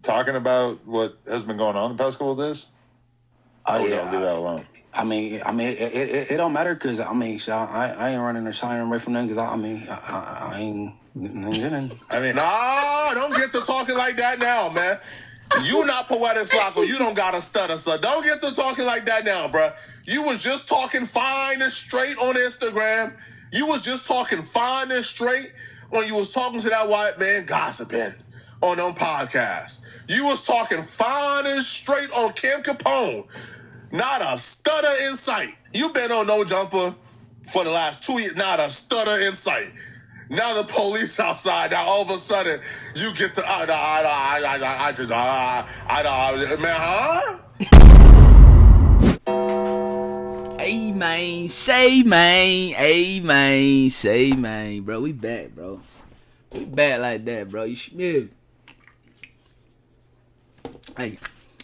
talking about what has been going on the past couple of days? Oh, leave that alone. I mean, it don't matter because I ain't running or shying away from them because I ain't. Nah, don't get to talking like that now, man. You not Poetik Flakko. You don't got to stutter, so don't get to talking like that now, bruh. You was just talking fine and straight on Instagram. You was just talking fine and straight when you was talking to that white man gossiping on them podcasts. You was talking fine and straight on Kim Capone. Not a stutter in sight. You been on No Jumper for the last 2 years. Not a stutter in sight. Now the police outside. Now all of a sudden you get to man, huh? Hey man, say man, hey man, say man, bro. We back, bro. We back like that, bro. You smell. Hey,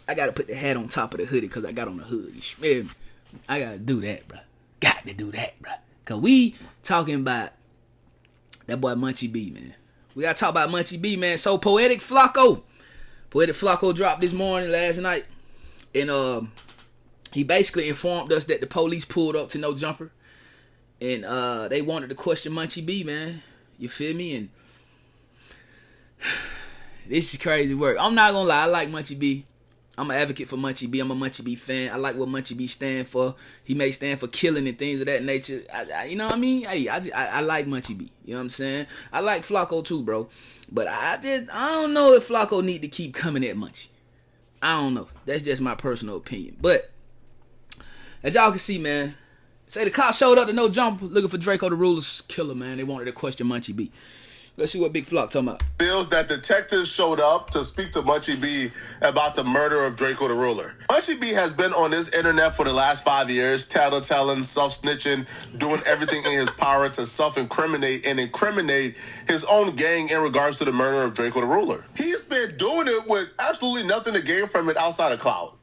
I gotta put the hat on top of the hoodie because I got on the hood. You smell me? I gotta do that, bro. Got to do that, bro. Cause we talking about that boy Munchie B, man. We gotta talk about Munchie B, man. So Poetik Flakko dropped this morning, last night, and he basically informed us that the police pulled up to No Jumper, and they wanted to question Munchie B, man. You feel me? And this is crazy work. I'm not gonna lie, I like Munchie B. I'm an advocate for Munchie B. I'm a Munchie B fan. I like what Munchie B stand for. He may stand for killing and things of that nature. You know what I mean? Hey, I like Munchie B. You know what I'm saying? I like Flaco too, bro. But I don't know if Flaco need to keep coming at Munchie. I don't know. That's just my personal opinion. But as y'all can see, man, say the cops showed up to No Jumper looking for Draco the Ruler's killer, man. They wanted to question Munchie B. Let's see what Big Flock talking about. Feels that detectives showed up to speak to Munchie B about the murder of Draco the Ruler. Munchie B has been on this internet for the last 5 years, tattletelling, self-snitching, doing everything in his power to self-incriminate and incriminate his own gang in regards to the murder of Draco the Ruler. He's been doing it with absolutely nothing to gain from it outside of clout.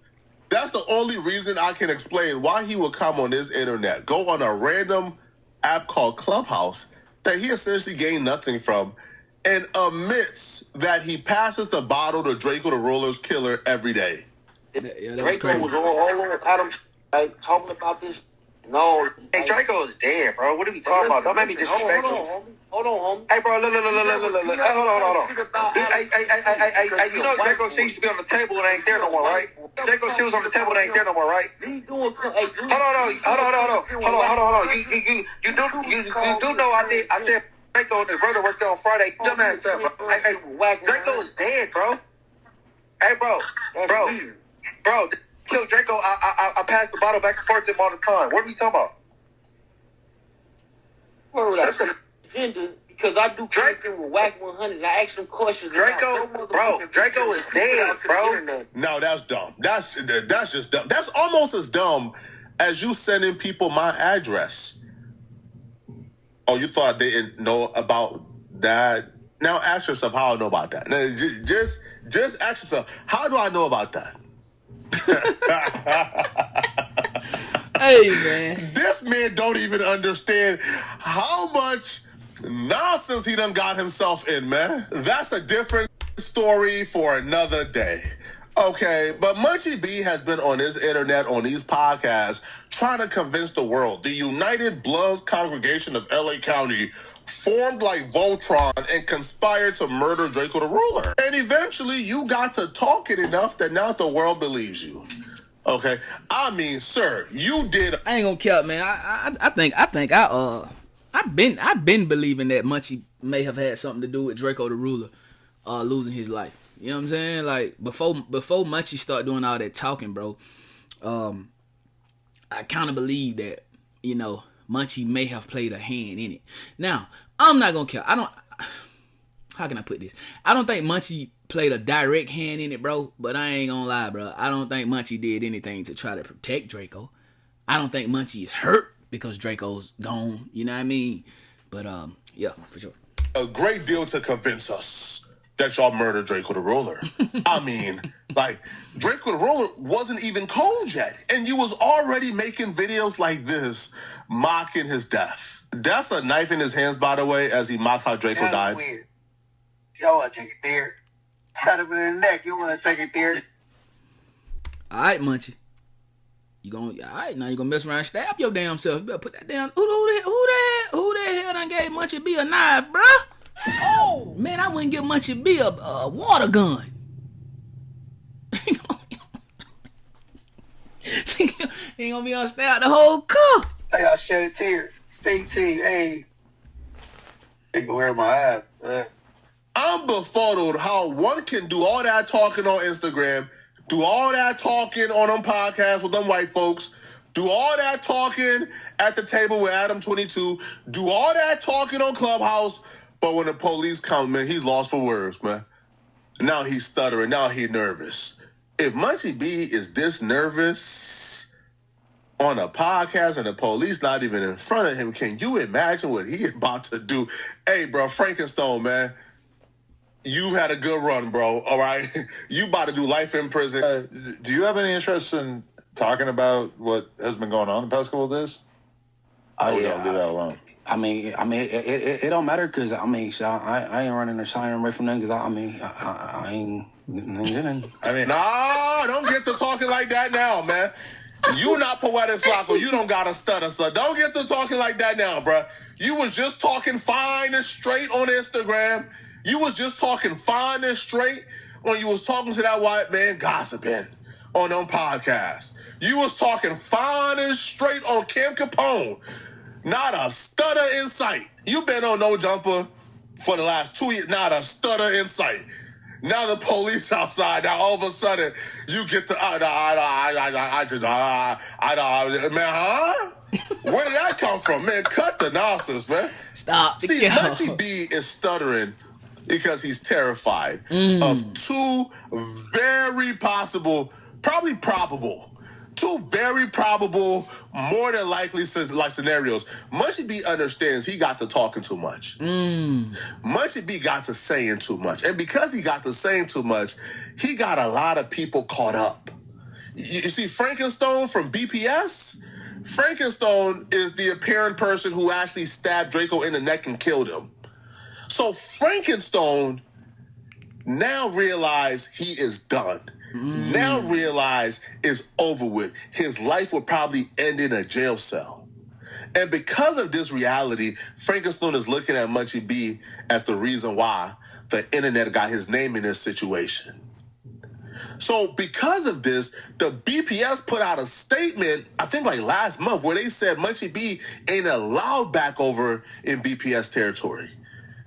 That's the only reason I can explain why he would come on this internet, go on a random app called Clubhouse that he essentially gained nothing from, and admits that he passes the bottle to Draco the Ruler's killer every day. Yeah, that was Draco crazy. was all over Adam talking about this. No. Hey, Draco is dead, bro. What are we talking about? Don't make me disrespectful. Hold on, homie. Hey, bro, look. Hey, hold on. Hey, you know Draco's shit used to be on the table and ain't there no more, right? Draco's shit was on the table and ain't there no more, right? Hold on. You do know I said Draco and his brother worked there on Friday. Dumbass stuff, bro. Hey, Draco is dead, bro. Hey, bro. Kill Draco. I pass the bottle back and forth to him all the time. What are we talking about? Because I do Draco with Whack 100. I ask him questions. Draco is dead, bro. No, that's dumb. That's just dumb. That's almost as dumb as you sending people my address. Oh, you thought they didn't know about that? Now ask yourself how I know about that. Now, just ask yourself, how do I know about that? Hey, man. This man don't even understand how much nonsense he done got himself in, man. That's a different story for another day. Okay, but Munchie B has been on his internet, on these podcasts, trying to convince the world the United Bloods congregation of LA County formed like Voltron and conspired to murder Draco the Ruler. And eventually you got to talking enough that now the world believes you. Okay, I mean, sir, you did. I ain't gonna care, man. I've been believing that Munchie may have had something to do with Draco the Ruler losing his life. You know what I'm saying? Like before Munchie start doing all that talking, bro. I kind of believe that, you know, Munchie may have played a hand in it. Now, I'm not gonna care. How can I put this? I don't think Munchie played a direct hand in it, bro. But I ain't gonna lie, bro. I don't think Munchie did anything to try to protect Draco. I don't think Munchie is hurt because Draco's gone. You know what I mean? But yeah, for sure. A great deal to convince us that y'all murdered Draco the Ruler. I mean, like, Draco the Ruler wasn't even cold yet. And you was already making videos like this, mocking his death. That's a knife in his hands, by the way, as he mocks how Draco died. Weird. Yo, I take a beer. Stab him in the neck. You want to take it there? All right, Munchie. All right, now you gonna mess around and stab your damn self. You better put that down. Who the hell done gave Munchie B a knife, bruh? Oh, man, I wouldn't give Munchie B a water gun. He ain't gonna be on stab the whole car. Hey, I'll shed a tear. Stay team. Hey. They can wear my ass. I'm befuddled how one can do all that talking on Instagram, do all that talking on them podcasts with them white folks, do all that talking at the table with Adam 22, do all that talking on Clubhouse, but when the police come, man, he's lost for words, man. Now he's stuttering. Now he's nervous. If Munchie B is this nervous on a podcast and the police not even in front of him, can you imagine what he about to do? Hey, bro, Frankenstone, man, you've had a good run, bro, all right? You about to do life in prison. Do you have any interest in talking about what has been going on the past couple of days? Oh, We yeah. don't do that alone. It don't matter because I ain't running or shying away from them because I ain't. Nah, don't get to talking like that now, man. You not Poetik Flakko. You don't got to stutter, so don't get to talking like that now, bro. You was just talking fine and straight on Instagram. You was just talking fine and straight when you was talking to that white man gossiping on them podcasts. You was talking fine and straight on Kim Capone. Not a stutter in sight. You been on No Jumper for the last 2 years. Not a stutter in sight. Now the police outside. Now all of a sudden you get to man, huh? Where did that come from, man? Cut the nonsense, man. Stop. See, Munchie B is stuttering because he's terrified of two very possible, probably probable, two very probable, more than likely like scenarios. Munchie B understands he got to talking too much. Munchie B got to saying too much. And because he got to saying too much, he got a lot of people caught up. You see, Frankenstone from BPS? Frankenstone is the apparent person who actually stabbed Draco in the neck and killed him. So Frankenstone now realize he is done. Now realize it's over with. His life will probably end in a jail cell. And because of this reality, Frankenstone is looking at Munchie B as the reason why the internet got his name in this situation. So because of this, the BPS put out a statement, I think like last month, where they said Munchie B ain't allowed back over in BPS territory.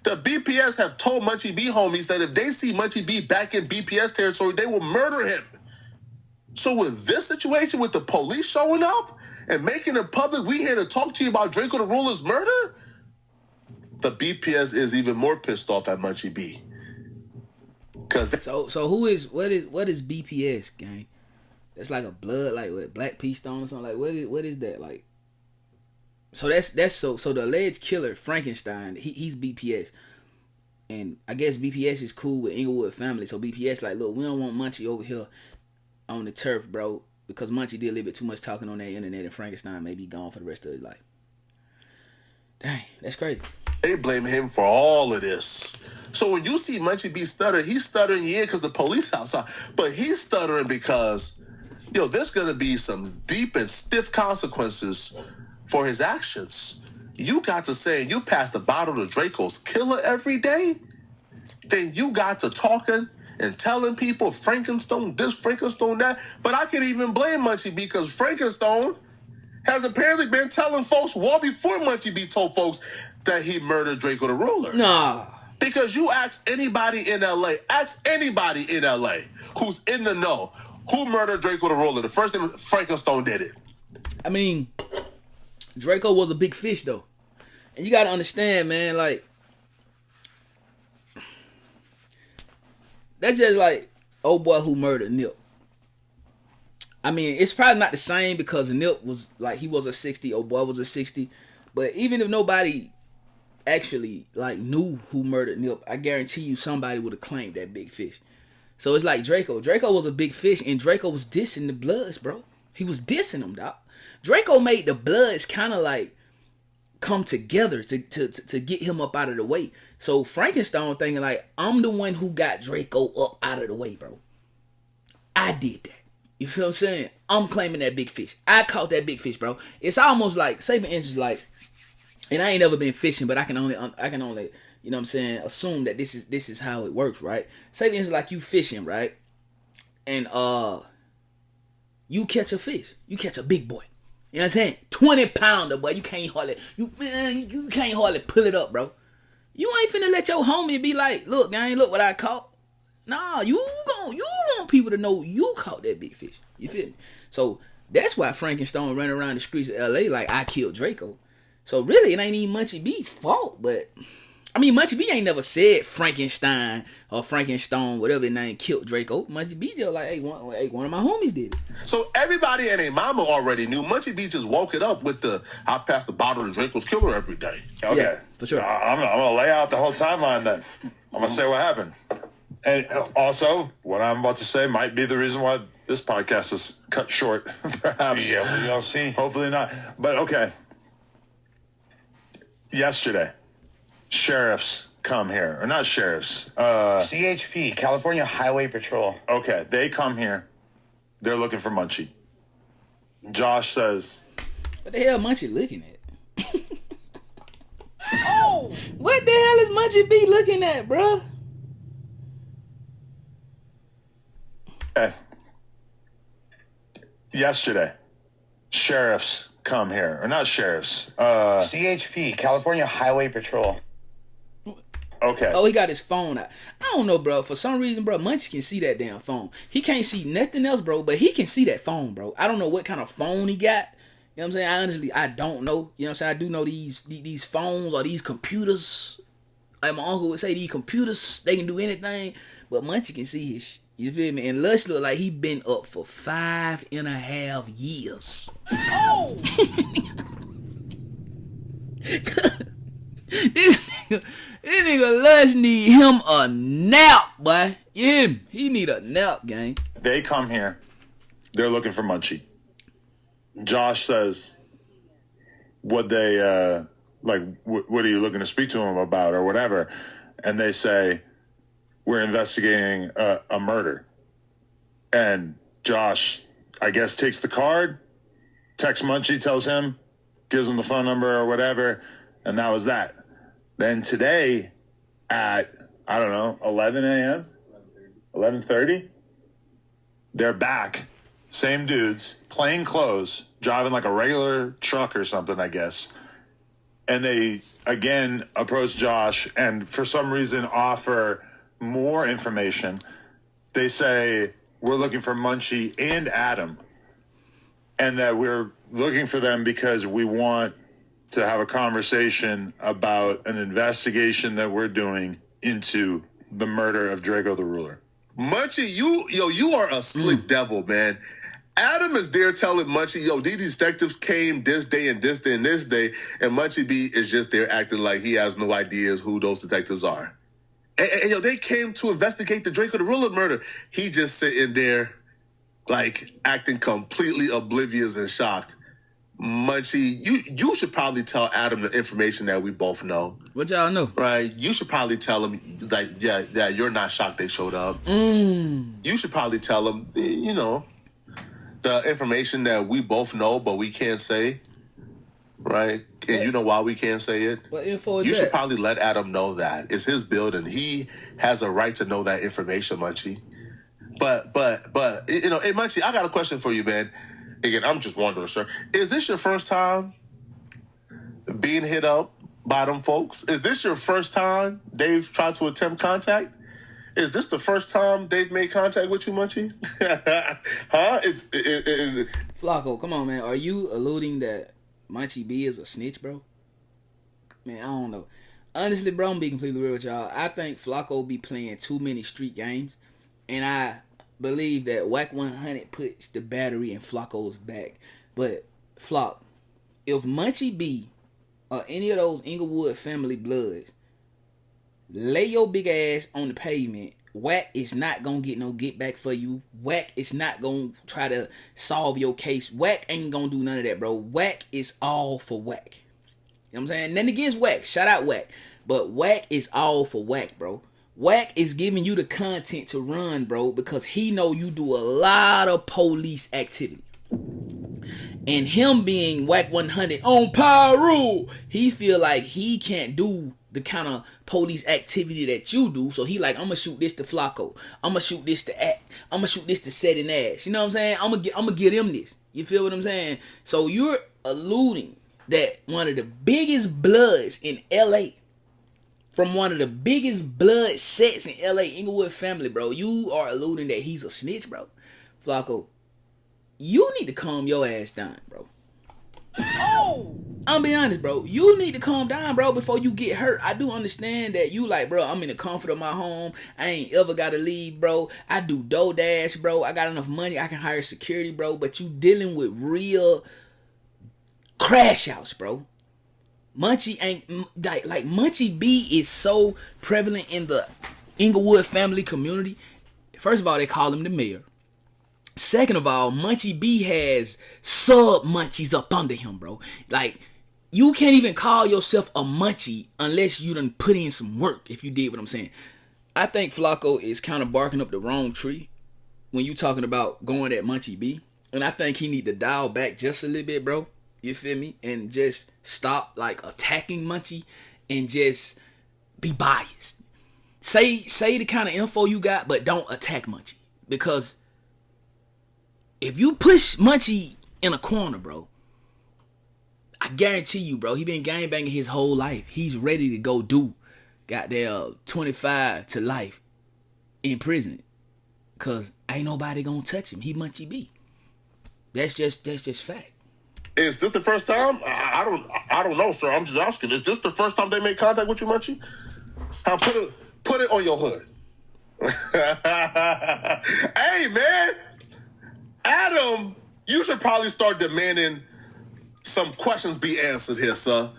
The BPS have told Munchie B homies that if they see Munchie B back in BPS territory, they will murder him. So with this situation, with the police showing up and making it public, we here to talk to you about Draco the Ruler's murder, the BPS is even more pissed off at Munchie B. So what is BPS, gang? That's like a blood, like what, Black Pea Stone or something. Like what is that like? So that's so the alleged killer Frankenstein, he's BPS, and I guess BPS is cool with Inglewood family. So BPS like, look, we don't want Munchie over here on the turf, bro, because Munchie did a little bit too much talking on that internet, and Frankenstein may be gone for the rest of his life. Dang, that's crazy. They blame him for all of this. So when you see Munchie B stutter, he's stuttering, yeah, because the police outside, but he's stuttering because, there's going to be some deep and stiff consequences for his actions. You got to say, you pass the bottle to Draco's killer every day, then you got to talking and telling people Frankenstone this, Frankenstone that. But I can't even blame Munchie B because Frankenstone has apparently been telling folks well before Munchie B told folks that he murdered Draco the Ruler. Nah. Because you ask anybody in LA who's in the know, who murdered Draco the Ruler, the first name Frankenstone did it. I mean, Draco was a big fish though. And you gotta understand, man, like, that's just like old boy who murdered Nip. I mean, it's probably not the same because Nip was like, he was a 60, old boy was a 60. But even if nobody actually like knew who murdered Nip, I guarantee you somebody would have claimed that big fish. So it's like Draco. Draco was a big fish, and Draco was dissing the Bloods, bro. He was dissing them, dog. Draco made the Bloods kind of like come together to get him up out of the way. So Frankenstein thinking like, I'm the one who got Draco up out of the way, bro. I did that. You feel what I'm saying? I'm claiming that big fish. I caught that big fish, bro. It's almost like, say for instance, like, and I ain't never been fishing, but I can only, you know what I'm saying, assume that this is how it works, right? Say for instance, like you fishing, right? And you catch a fish. You catch a big boy. You know what I'm saying? 20-pounder, boy. You can't hardly pull it up, bro. You ain't finna let your homie be like, look, I ain't look what I caught. Nah, you want people to know you caught that big fish. You feel me? So that's why Frankenstein running around the streets of LA like I killed Draco. So really, it ain't even Munchie B's fault, but I mean, Munchie B ain't never said Frankenstein or Frankenstein, whatever his name, killed Draco. Munchie B just like, hey, one of my homies did it. So everybody and their mama already knew. Munchie B just woke it up with I pass the bottle to Draco's killer every day. Okay, Yeah, for sure. I'm gonna lay out the whole timeline then. I'm gonna say what happened, and also what I'm about to say might be the reason why this podcast is cut short. Perhaps. Yeah, we'll see. Hopefully not. But okay. Yesterday, sheriffs come here, or not sheriffs. CHP, California Highway Patrol. Okay, they come here. They're looking for Munchie. Josh says, What the hell Munchie looking at? Oh, what the hell is Munchie B looking at, bro? "Hey, yesterday, sheriffs come here, or not sheriffs. CHP, California Highway Patrol. Okay, Oh, he got his phone out. I don't know, bro. For some reason, bro, Munchie can see that damn phone. He can't see nothing else, bro, but he can see that phone, bro. I don't know what kind of phone he got. You know what I'm saying? Honestly, I don't know. You know what I'm saying? I do know these phones or these computers. Like my uncle would say, these computers, they can do anything. But Munchie can see his shit. You feel me? And Lush look like he been up for 5.5 years. Oh! This nigga Lush need him a nap, boy. You hear me? He need a nap, gang. they come here. They're looking for Munchie. Josh says, what are you looking to speak to him about or whatever? And they say, we're investigating a murder. And Josh, I guess, takes the card, texts Munchie, tells him, gives him the phone number or whatever, and that was that. Then today at, 11 a.m., 11:30, they're back. Same dudes, plain clothes, driving like a regular truck or something, I guess. And they, again, approach Josh and for some reason offer more information. They say, we're looking for Munchie and Adam. And that we're looking for them because we want to have a conversation about an investigation that we're doing into the murder of Draco the Ruler. Munchie, you are a slick devil, man. Adam is there telling Munchie, these detectives came this day and this day and this day, and Munchie B is just there acting like he has no ideas who those detectives are. And they came to investigate the Draco the Ruler murder. He just sitting there, like, acting completely oblivious and shocked. Munchie, you should probably tell Adam the information that we both know. What y'all know? Right? You should probably tell him, like, yeah, you're not shocked they showed up. You should probably tell him, the information that we both know, but we can't say, right? And you know why we can't say it? What info is You that? should probably let Adam know that. It's his building. He has a right to know that information, Munchie. But, hey, Munchie, I got a question for you, man. Again, I'm just wondering, sir. Is this your first time being hit up by them folks? Is this your first time they've tried to attempt contact? Is this the first time they've made contact with you, Munchie? Huh? Is it? Flaco, come on, man. Are you alluding that Munchie B is a snitch, bro? Man, I don't know. Honestly, bro, I'm gonna be completely real with y'all. I think Flaco be playing too many street games, and I believe that Whack 100 puts the battery in Flaco's back. But Flock, if Munchie B or any of those Inglewood family bloods lay your big ass on the pavement, Whack is not gonna get no get back for you. Whack is not gonna try to solve your case. Whack ain't gonna do none of that, bro. Whack is all for Whack. You know what I'm saying? Nothing against Wack. Shout out Wack. But Wack is all for Wack, bro. Wack is giving you the content to run, bro, because he know you do a lot of police activity. And him being Wack 100 on power rule, he feel like he can't do the kind of police activity that you do. So he like, I'm gonna shoot this to Flaco. I'm gonna shoot this to Act. I'm gonna shoot this to Set and Ash. You know what I'm saying? I'm gonna get him this. You feel what I'm saying? So you're alluding that one of the biggest bloods in LA, from one of the biggest blood sets in LA, Inglewood family, bro, you are alluding that he's a snitch, bro. Flaco, you need to calm your ass down, bro. Oh, I'm be honest, bro. You need to calm down, bro, before you get hurt. I do understand that you like, bro, I'm in the comfort of my home. I ain't ever got to leave, bro. I do DoorDash, bro. I got enough money. I can hire security, bro. But you dealing with real crash outs, bro. Munchie ain't like Munchie B is so prevalent in the Inglewood family community. First of all, they call him the mayor. Second of all, Munchie B has sub munchies up under him, bro. Like, you can't even call yourself a munchie unless you done put in some work, if you did what I'm saying. I think Flaco is kind of barking up the wrong tree when you talking about going at Munchie B. And I think he need to dial back just a little bit, bro. You feel me? And just stop, like, attacking Munchie and just be biased. Say the kind of info you got, but don't attack Munchie. Because if you push Munchie in a corner, bro, I guarantee you, bro, he been gangbanging his whole life. He's ready to go do goddamn 25 to life in prison. Cause ain't nobody gonna touch him. He Munchie B. That's just fact. Is this the first time? I don't know, sir. I'm just asking. Is this the first time they made contact with you, Munchie? Put it on your hood. Hey, man. Adam, you should probably start demanding some questions be answered here, sir.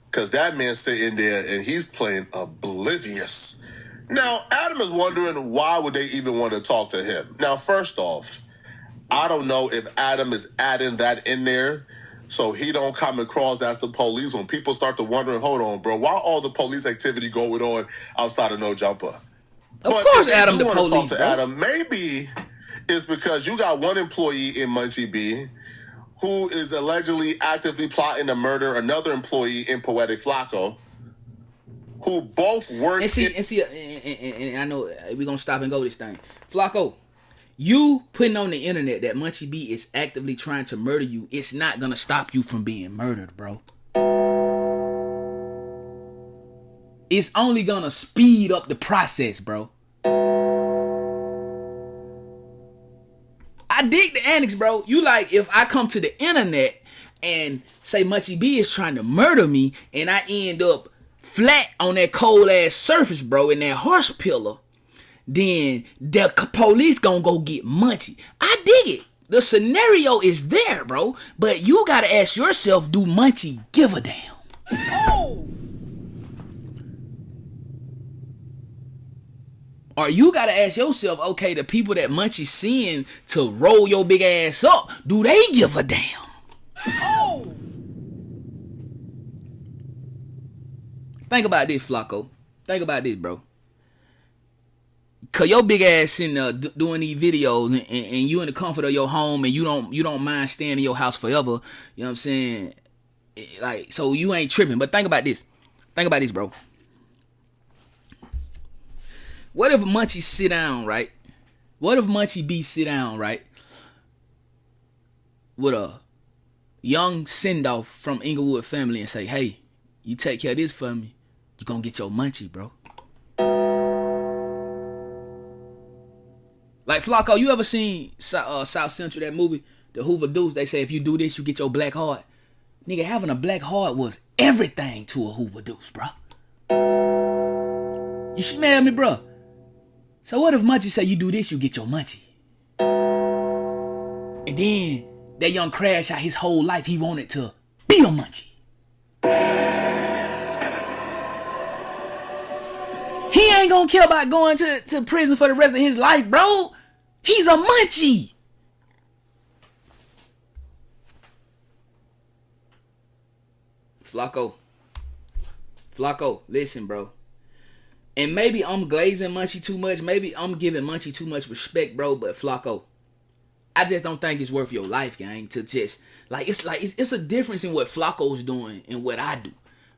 Because that man's sitting there and he's playing oblivious. Now, Adam is wondering why would they even want to talk to him. Now, first off, I don't know if Adam is adding that in there so he don't come across as the police when people start to wonder, hold on, bro, why all the police activity going on outside of No Jumper? Of course, Adam the police, talk to bro. Adam, maybe it's because you got one employee in Munchie B who is allegedly actively plotting to murder another employee in Poetic Flakko, who both work. And I know we're gonna stop and go this thing. Flaco, you putting on the internet that Munchie B is actively trying to murder you, it's not gonna stop you from being murdered, bro. It's only gonna speed up the process, bro. I dig the annex, bro. You like, if I come to the internet and say Munchie B is trying to murder me and I end up flat on that cold ass surface, bro, in that horse pillar, then the police gonna go get Munchie. I dig it. The scenario is there, bro. But you gotta ask yourself, do Munchie give a damn? Oh. Or you gotta ask yourself, okay, the people that Munchie seeing to roll your big ass up, do they give a damn? Oh. Think about this, Flaco. Think about this, bro. Cause your big ass sitting there doing these videos and you in the comfort of your home and you don't mind staying in your house forever. You know what I'm saying? Like, so you ain't tripping. But think about this. Think about this, bro. What if Munchie sit down, right? What if Munchie B sit down, right? With a young send-off from Inglewood family and say, hey, you take care of this for me, you gonna get your Munchie, bro. Like, Flaco, you ever seen South Central, that movie, The Hoover Deuce? They say if you do this, you get your black heart. Nigga, having a black heart was everything to a Hoover Deuce, bro. You smell me, bro? So what if Munchie say you do this, you get your Munchie? And then that young crash out his whole life, he wanted to be a Munchie. He ain't gonna care about going to prison for the rest of his life, bro. He's a Munchie. Flaco, listen, bro. And maybe I'm glazing Munchie too much. Maybe I'm giving Munchie too much respect, bro. But Flaco, I just don't think it's worth your life, gang. To just it's a difference in what Flaco's doing and what I do.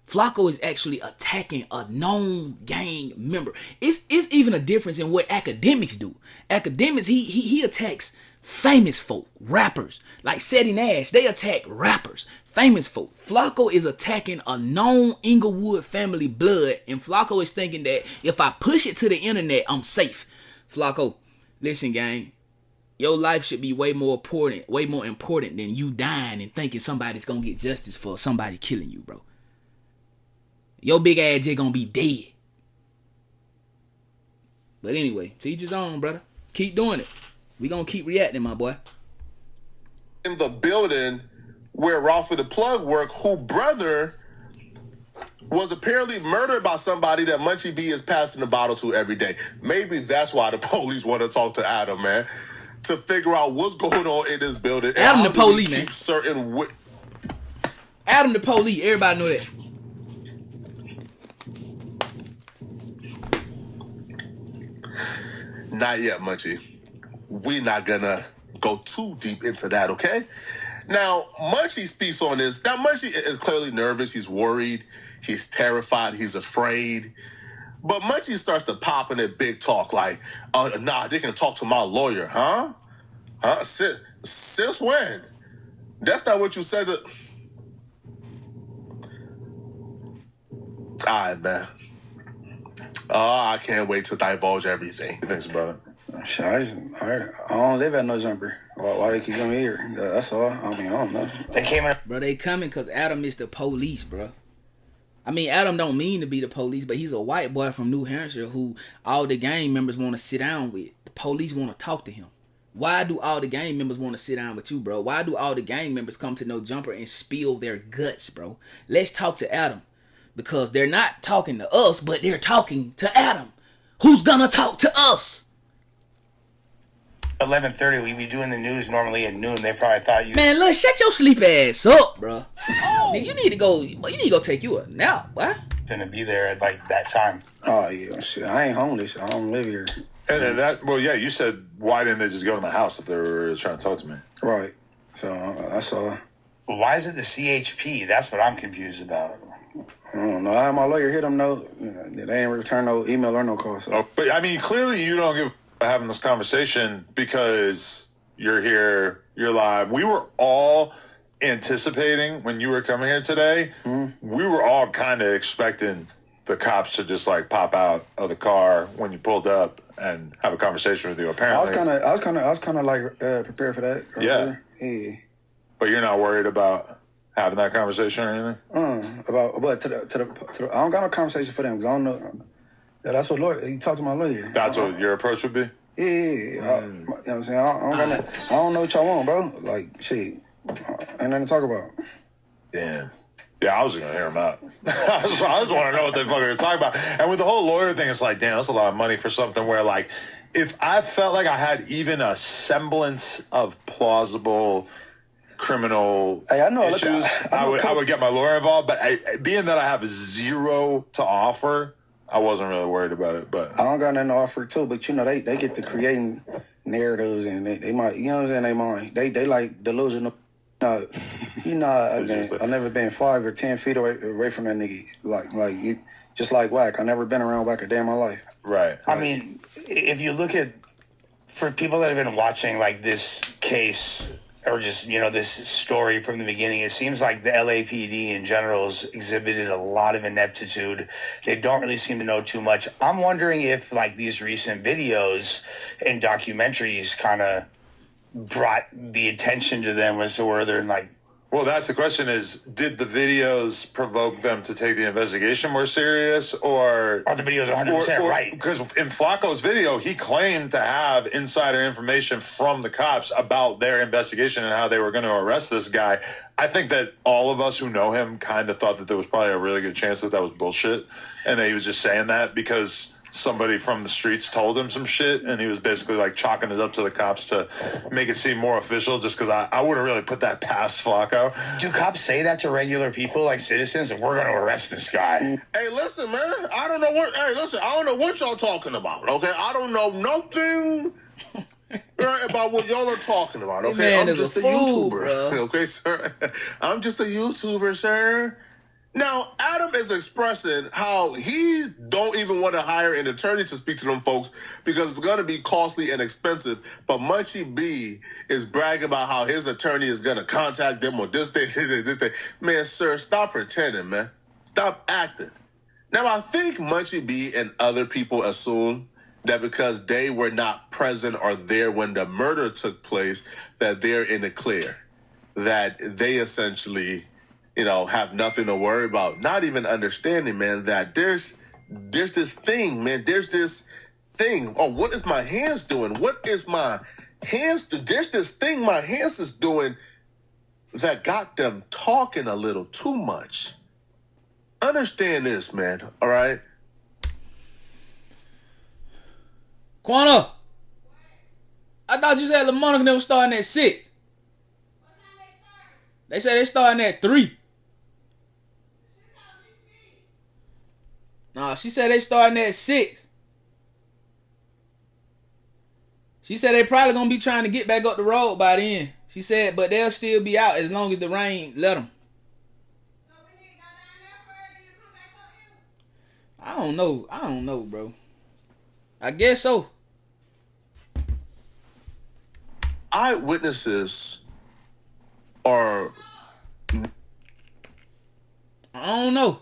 Flaco is actually attacking a known gang member. It's even a difference in what academics do. Academics, he attacks famous folk, rappers. Like Seti Nash, they attack rappers, famous folk. Flaco is attacking a known Inglewood family blood, and Flaco is thinking that if I push it to the internet, I'm safe. Flaco, listen, gang. Your life should be way more important than you dying and thinking somebody's gonna get justice for somebody killing you, bro. Your big ass just gonna be dead. But anyway, to each his own, brother. Keep doing it. We gonna keep reacting, my boy. In the building where Ralphie the Plug worked, who brother was apparently murdered by somebody that Munchie B is passing the bottle to every day. Maybe that's why the police want to talk to Adam, man. To figure out what's going on in this building. Adam the police, man. Adam the police. Everybody know that. Not yet, Munchie. We're not gonna go too deep into that, okay? Now, Munchie speaks on this. Now, Munchie is clearly nervous. He's worried. He's terrified. He's afraid. But Munchie starts to pop in that big talk like, nah, they can talk to my lawyer, huh? Huh? Since when? That's not what you said. All right, man. Oh, I can't wait to divulge everything. Thanks about it. Shit, I don't live at no jumper. Why they keep coming here? That's all. I don't know. They came in. Bro, they coming because Adam is the police, bro. I mean, Adam don't mean to be the police, but he's a white boy from New Hampshire who all the gang members want to sit down with. The police want to talk to him. Why do all the gang members want to sit down with you, bro? Why do all the gang members come to No Jumper and spill their guts, bro? Let's talk to Adam. Because they're not talking to us, but they're talking to Adam. Who's gonna talk to us? 11:30, we be doing the news normally at noon. They probably thought you. Man, look, shut your sleep ass up, bro. Man, you need to go take you a nap, what? Gonna be there at like that time. Oh yeah, shit. I ain't homeless. I don't live here. And then you said, why didn't they just go to my house if they were trying to talk to me? Right. So that's all. Well, why is it the CHP? That's what I'm confused about. I don't know. I had my lawyer hit them. They ain't return no email or no call. So. Oh, but I mean, clearly you don't give a having this conversation because you're here, you're live. We were all anticipating when you were coming here today. Mm-hmm. We were all kind of expecting the cops to just like pop out of the car when you pulled up and have a conversation with you. Apparently, I was kind of like prepared for that. Yeah. Yeah. But you're not worried about having that conversation or anything? But to the I don't got no conversation for them because I don't know. Yeah, that's what lawyer. You talk to my lawyer. That's what your approach would be. Yeah. You know what I'm saying? I don't know what y'all want, bro. Like shit, ain't nothing to talk about. Damn. Yeah, I was gonna hear them out. I just want to know what they fucking are talking about. And with the whole lawyer thing, it's like, damn, that's a lot of money for something where, like, if I felt like I had even a semblance of plausible criminal issues, I would get my lawyer involved. But being that I have zero to offer, I wasn't really worried about it. But I don't got nothing to offer too. But you know, they get to creating narratives and they might, you know what I'm saying? They mind. They like delusional. I've never been 5 or 10 feet away from that nigga. Like just like Whack. I never been around Whack a day in my life. Right. I mean, if you look at, for people that have been watching like this case or just, you know, this story from the beginning, it seems like the LAPD in general has exhibited a lot of ineptitude. They don't really seem to know too much. I'm wondering if like these recent videos and documentaries kind of brought the attention to them as to where they're like. Well, that's the question is, did the videos provoke them to take the investigation more serious or... Are the videos 100% right? Because in Flacco's video, he claimed to have insider information from the cops about their investigation and how they were going to arrest this guy. I think that all of us who know him kind of thought that there was probably a really good chance that that was bullshit and that he was just saying that because somebody from the streets told him some shit, and he was basically like chalking it up to the cops to make it seem more official, just because I wouldn't really put that past Flacco. Do cops say that to regular people, like citizens, and we're going to arrest this guy? Hey, listen, man. I don't know what y'all talking about, okay? I don't know nothing right about what y'all are talking about, okay? Man, I'm just a fool, YouTuber, bro. okay, sir? I'm just a YouTuber, sir. Now, Adam is expressing how he don't even want to hire an attorney to speak to them folks because it's going to be costly and expensive. But Munchie B is bragging about how his attorney is going to contact them on this day, this day. Man, sir, stop pretending, man. Stop acting. Now, I think Munchie B and other people assume that because they were not present or there when the murder took place, that they're in the clear. That they essentially, have nothing to worry about. Not even understanding, man, that there's this thing, man. There's this thing. Oh, what is my hands doing? What is my hands do? There's this thing my hands is doing that got them talking a little too much. Understand this, man, all right? Quana, I thought you said Lamonic and them starting at 6. They said they starting at 3. Nah, she said they starting at 6. She said they probably gonna be trying to get back up the road by then. She said, but they'll still be out as long as the rain let them. I don't know, bro. I guess so. Eyewitnesses are... I don't know.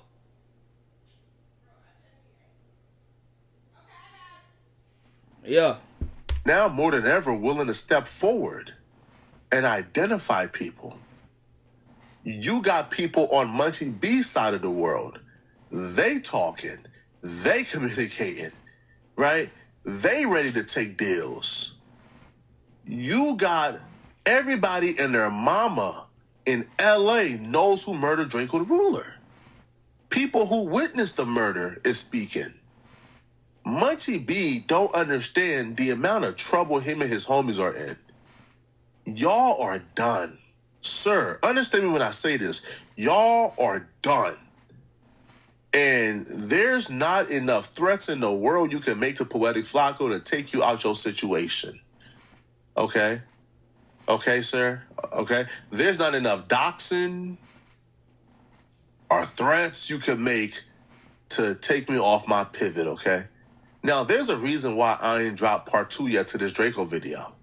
Yeah. now more than ever willing to step forward and identify people. You got people on Munchie B's side of the world. They talking. They communicating. Right? They ready to take deals. You got everybody and their mama in LA knows who murdered Draco the Ruler. People who witnessed the murder is speaking. Munchie B don't understand the amount of trouble him and his homies are in. Y'all are done. Sir, understand me when I say this. Y'all are done. And there's not enough threats in the world you can make to Poetik Flakko to take you out your situation. Okay? Okay, sir? Okay? There's not enough doxing or threats you can make to take me off my pivot, okay? Now, there's a reason why I ain't dropped part 2 yet to this Draco video.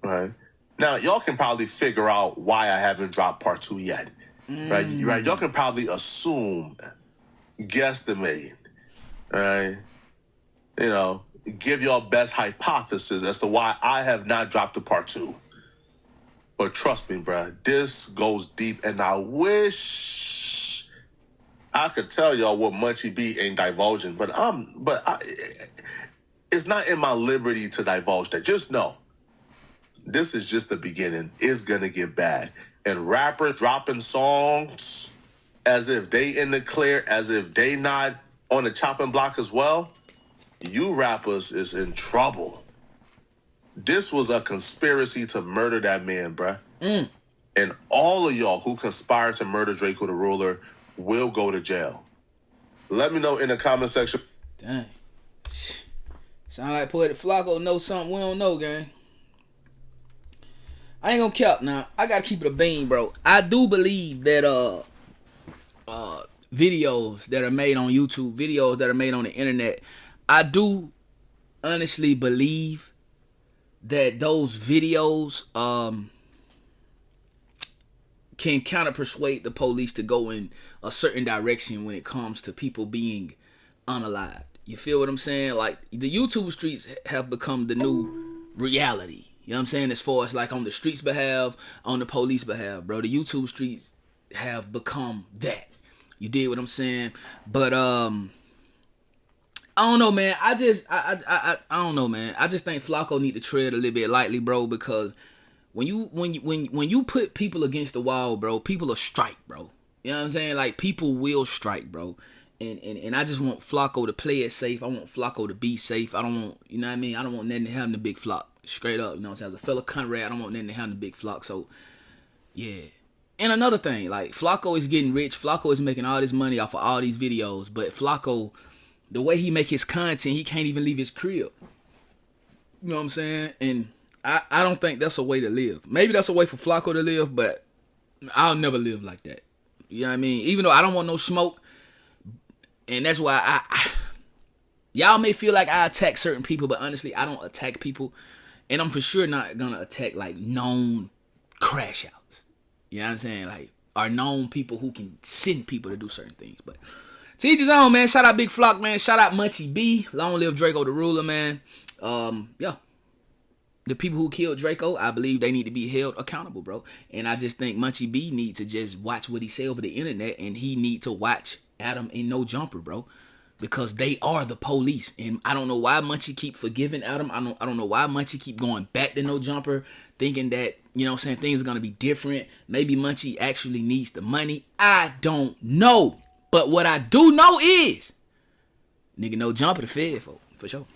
Right? Now, y'all can probably figure out why I haven't dropped part 2 yet. Right? Y'all can probably assume, guesstimate, right? You know, give y'all best hypothesis as to why I have not dropped the part 2. But trust me, bruh, this goes deep, and I wish I could tell y'all what Munchie B ain't divulging, but it's not in my liberty to divulge that. Just know, this is just the beginning. It's gonna get bad. And rappers dropping songs as if they in the clear, as if they not on the chopping block as well. You rappers is in trouble. This was a conspiracy to murder that man, bruh. And all of y'all who conspired to murder Draco the Ruler will go to jail. Let me know in the comment section. Dang. Sound like Poetik Flakko know something we don't know, gang. I ain't gonna cap now. I gotta keep it a bean, bro. I do believe that videos that are made on YouTube, videos that are made on the internet, I do honestly believe that those videos can kind of persuade the police to go in a certain direction when it comes to people being unalived. You feel what I'm saying? Like, the YouTube streets have become the new reality. You know what I'm saying? As far as like on the streets behalf, on the police behalf, bro. The YouTube streets have become that. You dig what I'm saying? But I don't know, man. I don't know, man. I just think Flaco need to tread a little bit lightly, bro, because when you put people against the wall, bro, people will strike, bro. You know what I'm saying? Like, people will strike, bro. And I just want Flaco to play it safe. I want Flaco to be safe. I don't want, you know what I mean? I don't want nothing to happen to Big Flock. Straight up, you know what I'm saying? As a fellow country, I don't want nothing to happen to Big Flock. So, yeah. And another thing, like, Flaco is getting rich. Flaco is making all this money off of all these videos. But Flaco, the way he make his content, he can't even leave his crib. You know what I'm saying? And I don't think that's a way to live. Maybe that's a way for Flaco to live, but I'll never live like that. You know what I mean? Even though I don't want no smoke. And that's why y'all may feel like I attack certain people, but honestly, I don't attack people. And I'm for sure not gonna attack like known crash outs. You know what I'm saying? Like, are known people who can send people to do certain things. But to each his own, man. Shout out Big Flock, man. Shout out Munchie B. Long live Draco the Ruler, man. Yeah. The people who killed Draco, I believe they need to be held accountable, bro. And I just think Munchie B need to just watch what he say over the internet, and he need to watch Adam in No Jumper, bro. Because they are the police. And I don't know why Munchie keep forgiving Adam. I don't know why Munchie keep going back to No Jumper, thinking that, you know what I'm saying, things are going to be different. Maybe Munchie actually needs the money. I don't know. But what I do know is, nigga No Jumper the fed, for sure.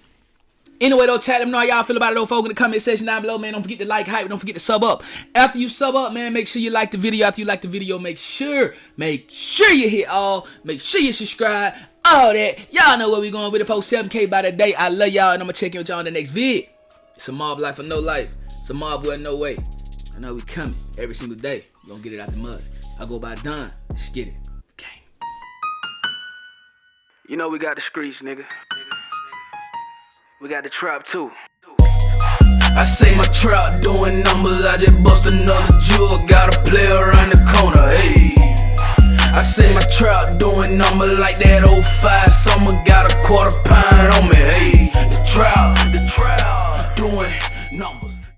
Anyway, though, chat, let me know how y'all feel about it, though, folks, in the comment section down below, man. Don't forget to like, hype, don't forget to sub up. After you sub up, man, make sure you like the video. After you like the video, make sure you hit all. Make sure you subscribe. All that. Y'all know where we going with it, folks. 7K by the day. I love y'all, and I'm going to check in with y'all in the next vid. It's a mob life or no life. It's a mob boy, no way. I know we coming every single day. We gonna get it out the mud. I go by Don. Let's get it. Okay. You know we got the streets, nigga. We got the trap too. I say my trap doing numbers. I just bust another jewel. Got a player around the corner. Hey. I say my trap doing numbers like that 05 summer. Got a quarter pound on me. Hey. The trap.